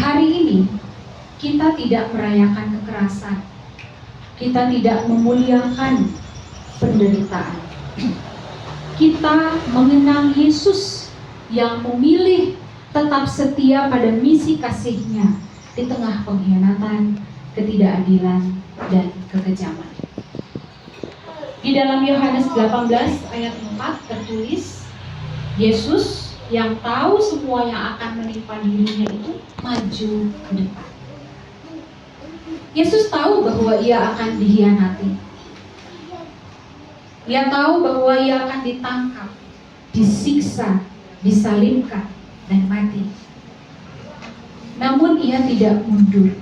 hari ini kita tidak merayakan kekerasan, kita tidak memuliakan penderitaan. Kita mengenang Yesus yang memilih tetap setia pada misi kasih-Nya di tengah pengkhianatan, ketidakadilan, dan kekejaman. Di dalam Yohanes 18 ayat 4 tertulis, Yesus yang tahu semua yang akan menimpa dirinya itu maju ke depan. Yesus tahu bahwa ia akan dikhianati. Ia tahu bahwa ia akan ditangkap, disiksa, disalibkan, dan mati. Namun ia tidak mundur.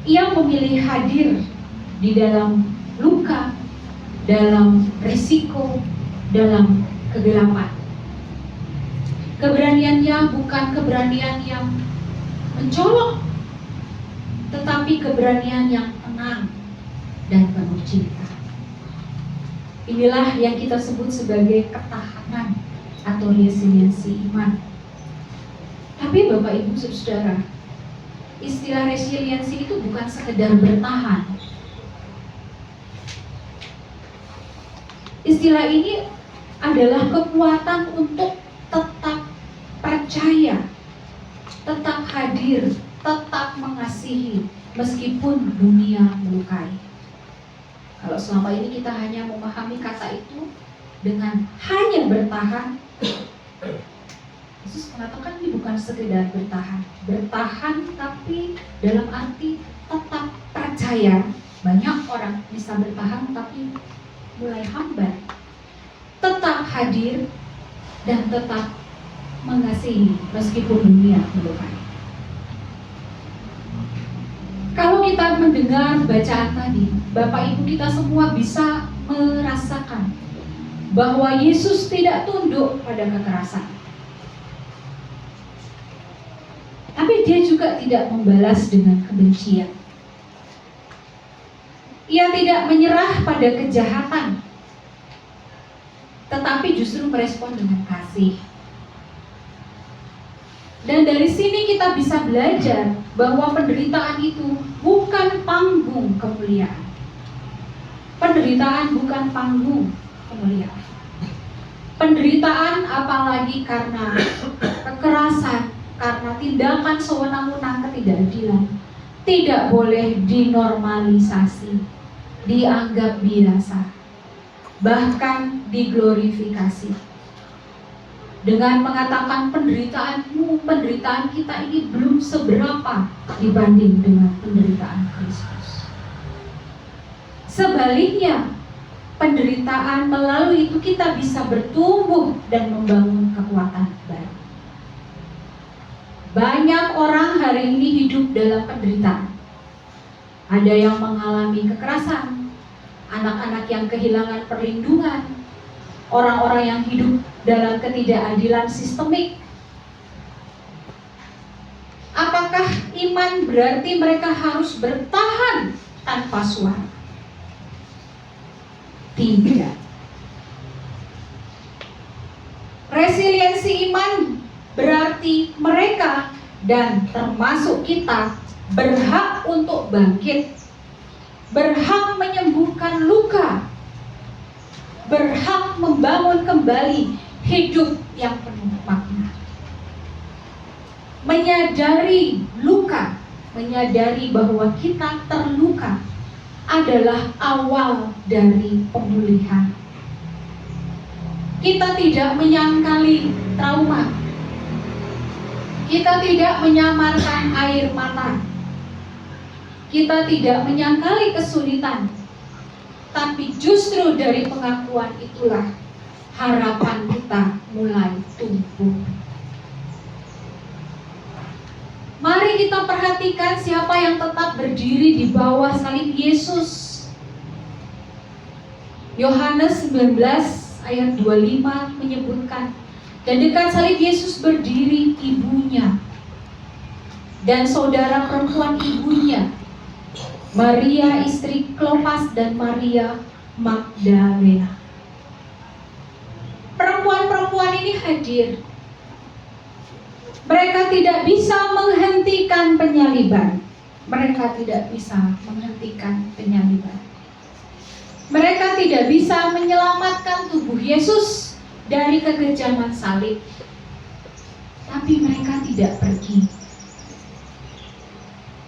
Ia memilih hadir di dalam luka, dalam risiko, dalam kegelapan. Keberaniannya bukan keberanian yang mencolok, tetapi keberanian yang tenang dan penuh cinta. Inilah yang kita sebut sebagai ketahanan atau resiliensi iman. Tapi Bapak Ibu Saudara, istilah resiliensi itu bukan sekedar bertahan. Istilah ini adalah kekuatan untuk tetap percaya, tetap hadir, tetap mengasihi meskipun dunia melukai. Kalau selama ini kita hanya memahami kata itu dengan hanya bertahan, Yesus mengatakan ini bukan sekedar bertahan. Bertahan tapi dalam arti tetap percaya. Banyak orang bisa bertahan tapi mulai hambar. Tetap hadir dan tetap mengasihi meskipun dunia melukai. Kalau kita mendengar bacaan tadi, Bapak Ibu kita semua bisa merasakan bahwa Yesus tidak tunduk pada kekerasan. Tapi Dia juga tidak membalas dengan kebencian. Ia tidak menyerah pada kejahatan, tetapi justru merespon dengan kasih. Dan dari sini kita bisa belajar bahwa penderitaan itu bukan panggung kemuliaan. Penderitaan bukan panggung kemuliaan. Penderitaan apalagi karena kekerasan, karena tindakan sewenang-wenang ketidakadilan, tidak boleh dinormalisasi, dianggap biasa, bahkan diglorifikasi. Dengan mengatakan penderitaan kita ini belum seberapa dibanding dengan penderitaan Kristus. Sebaliknya, penderitaan melalui itu kita bisa bertumbuh dan membangun kekuatan baru. Banyak orang hari ini hidup dalam penderitaan. Ada yang mengalami kekerasan, anak-anak yang kehilangan perlindungan, orang-orang yang hidup dalam ketidakadilan sistemik. Apakah iman berarti mereka harus bertahan tanpa suara? Tidak. Resiliensi iman berarti mereka dan termasuk kita berhak untuk bangkit, berhak menyembuhkan luka, berhak membangun kembali hidup yang penuh makna. Menyadari luka, menyadari bahwa kita terluka adalah awal dari pemulihan. Kita tidak menyangkali trauma. Kita tidak menyamarkan air mata. Kita tidak menyangkali kesulitan. Tapi justru dari pengakuan itulah harapan kita mulai tumbuh. Mari kita perhatikan siapa yang tetap berdiri di bawah salib Yesus. Yohanes 19 ayat 25 menyebutkan, dan dekat salib Yesus berdiri ibunya dan saudara perempuan ibunya, Maria istri Klopas dan Maria Magdalena. Perempuan-perempuan ini hadir. Mereka tidak bisa menghentikan penyaliban. Mereka tidak bisa menghentikan penyaliban. Mereka tidak bisa menyelamatkan tubuh Yesus dari kekejaman salib. Tapi mereka tidak pergi.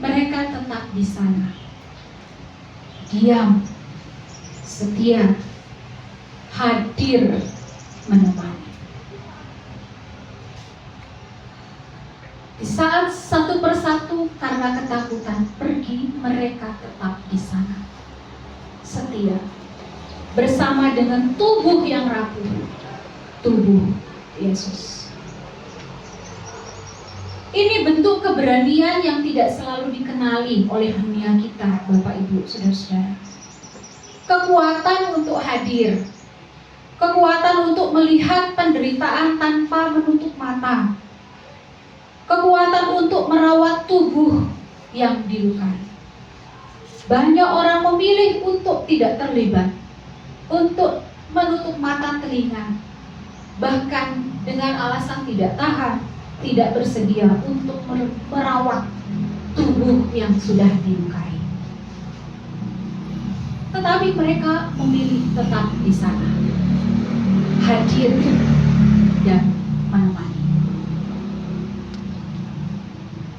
Mereka tetap di sana. Diam, setia, hadir menemani. Di saat satu persatu karena ketakutan pergi, mereka tetap di sana. Setia. Bersama dengan tubuh yang rapuh. Tubuh Yesus. Ini bentuk keberanian yang tidak selalu dikenali oleh dunia kita, Bapak Ibu, Saudara-saudara. Kekuatan untuk hadir. Kekuatan untuk melihat penderitaan tanpa menutup mata. Kekuatan untuk merawat tubuh yang dilukai. Banyak orang memilih untuk tidak terlibat, untuk menutup mata telinga, bahkan dengan alasan tidak tahan, tidak bersedia untuk merawat tubuh yang sudah dilukai. Tetapi mereka memilih tetap di sana, hadir dan menemani.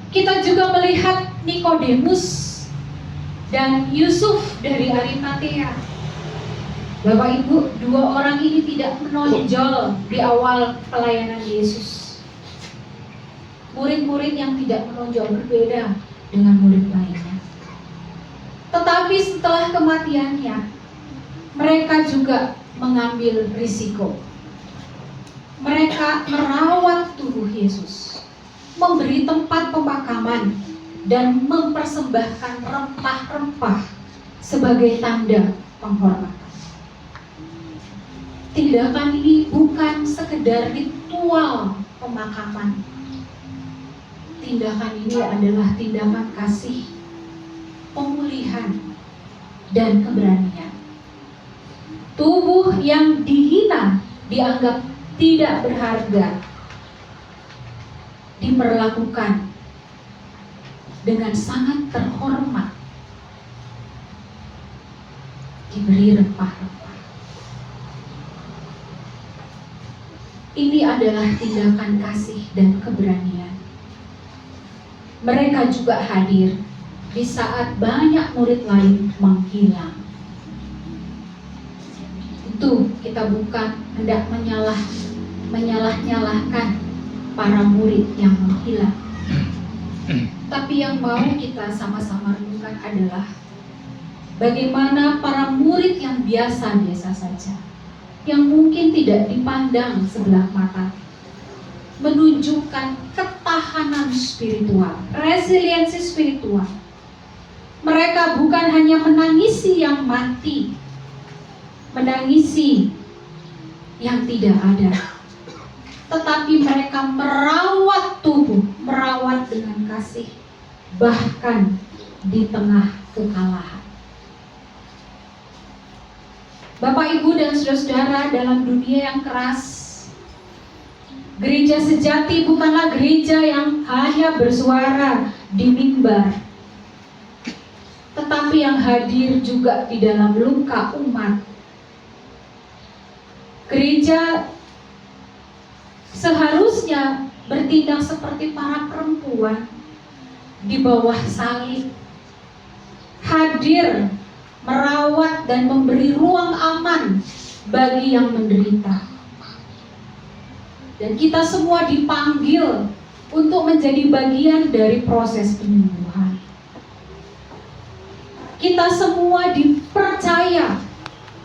Kita juga melihat Nikodemus dan Yusuf dari Arimatea. Bapak Ibu, dua orang ini tidak menonjol di awal pelayanan Yesus. Murid-murid yang tidak menonjol berbeda dengan murid lainnya. Tetapi setelah kematiannya, mereka juga mengambil risiko. Mereka merawat tubuh Yesus, memberi tempat pemakaman, dan mempersembahkan rempah-rempah sebagai tanda penghormatan. Tindakan ini bukan sekedar ritual pemakaman. Tindakan ini adalah tindakan kasih, pemulihan, dan keberanian. Tubuh yang dihina, dianggap tidak berharga, diperlakukan dengan sangat terhormat, diberi rempah-rempah. Ini adalah tindakan kasih dan keberanian. Mereka juga hadir di saat banyak murid lain menghilang. Itu kita bukan hendak menyalah-nyalahkan para murid yang menghilang. Tapi yang mau kita sama-sama renungkan adalah bagaimana para murid yang biasa-biasa saja, yang mungkin tidak dipandang sebelah mata, menunjukkan ketahanan spiritual, resiliensi spiritual. Mereka bukan hanya menangisi yang mati, menangisi yang tidak ada, tetapi mereka merawat tubuh, merawat dengan kasih, bahkan di tengah kekalahan. Bapak, Ibu, dan saudara-saudara, dalam dunia yang keras, gereja sejati bukanlah gereja yang hanya bersuara di mimbar, tetapi yang hadir juga di dalam luka umat. Gereja seharusnya bertindak seperti para perempuan di bawah salib, hadir, merawat dan memberi ruang aman bagi yang menderita. Dan kita semua dipanggil untuk menjadi bagian dari proses penyembuhan. Kita semua dipercaya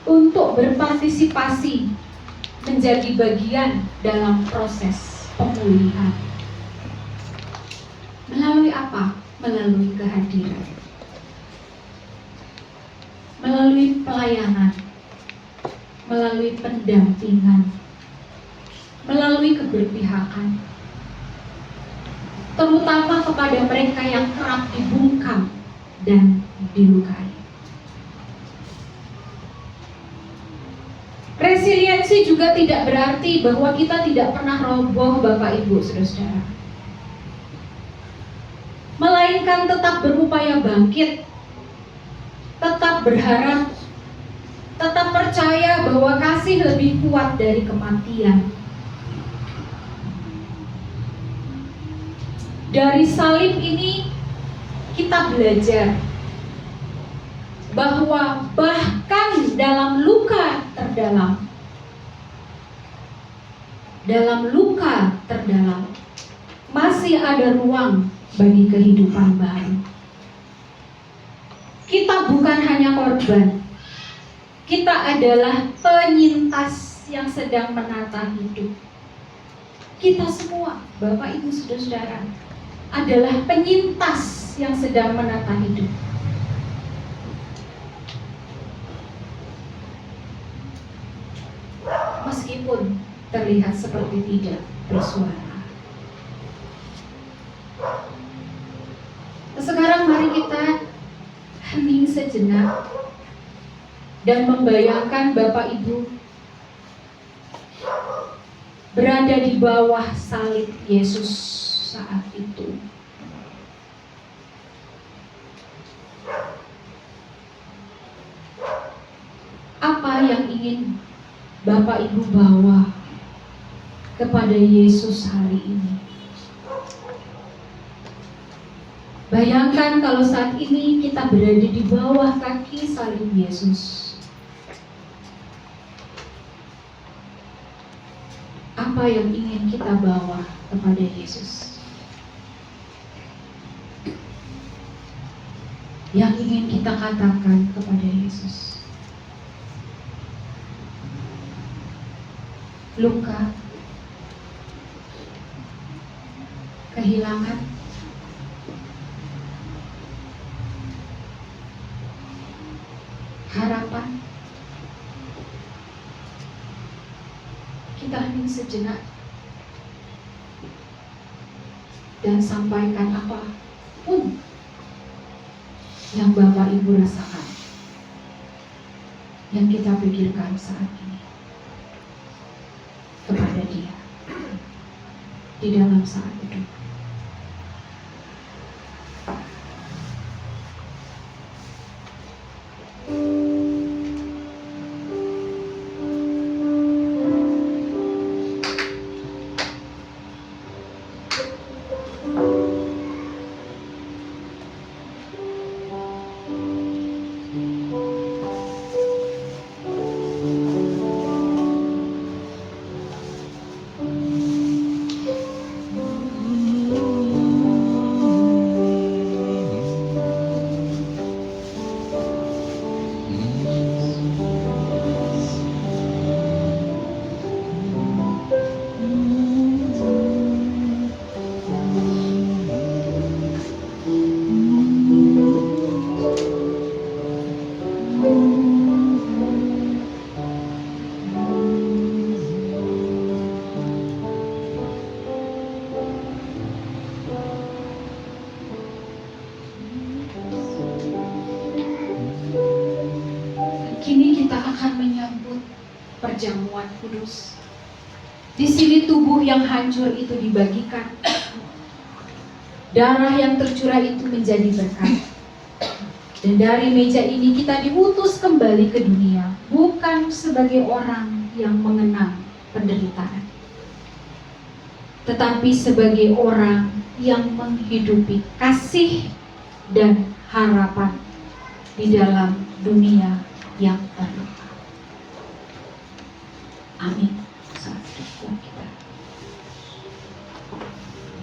untuk berpartisipasi menjadi bagian dalam proses pemulihan. Melalui apa? Melalui kehadiran. Melalui pelayanan, melalui pendampingan, melalui keberpihakan, terutama kepada mereka yang kerap dibungkam dan dilukai. Resiliensi juga tidak berarti bahwa kita tidak pernah roboh, Bapak Ibu, saudara-saudara. melainkan tetap berupaya bangkit, tetap berharap, tetap percaya bahwa kasih lebih kuat dari kematian. Dari salib ini kita belajar bahwa bahkan dalam luka terdalam masih ada ruang bagi kehidupan baru. Kita bukan hanya korban, kita adalah penyintas yang sedang menata hidup. Kita semua, Bapak Ibu Saudara-saudara, adalah penyintas yang sedang menata hidup. Meskipun terlihat seperti tidak bersuara. Sekarang mari kita hening sejenak dan membayangkan Bapak Ibu berada di bawah salib Yesus saat itu. Apa yang ingin Bapak Ibu bawa kepada Yesus hari ini? Bayangkan kalau saat ini kita berada di bawah kaki salib Yesus. Apa yang ingin kita bawa kepada Yesus? Yang ingin kita katakan kepada Yesus? Luka, kehilangan, harapan. Kita hening sejenak dan sampaikan apapun yang Bapak Ibu rasakan, yang kita pikirkan saat ini kepada Dia di dalam saat itu. Perjamuan kudus. Di sini tubuh yang hancur itu dibagikan. Darah yang tercurah itu menjadi berkat. Dan dari meja ini kita diutus kembali ke dunia, bukan sebagai orang yang mengenang penderitaan, tetapi sebagai orang yang menghidupi kasih dan harapan di dalam dunia yang terluka. Amin.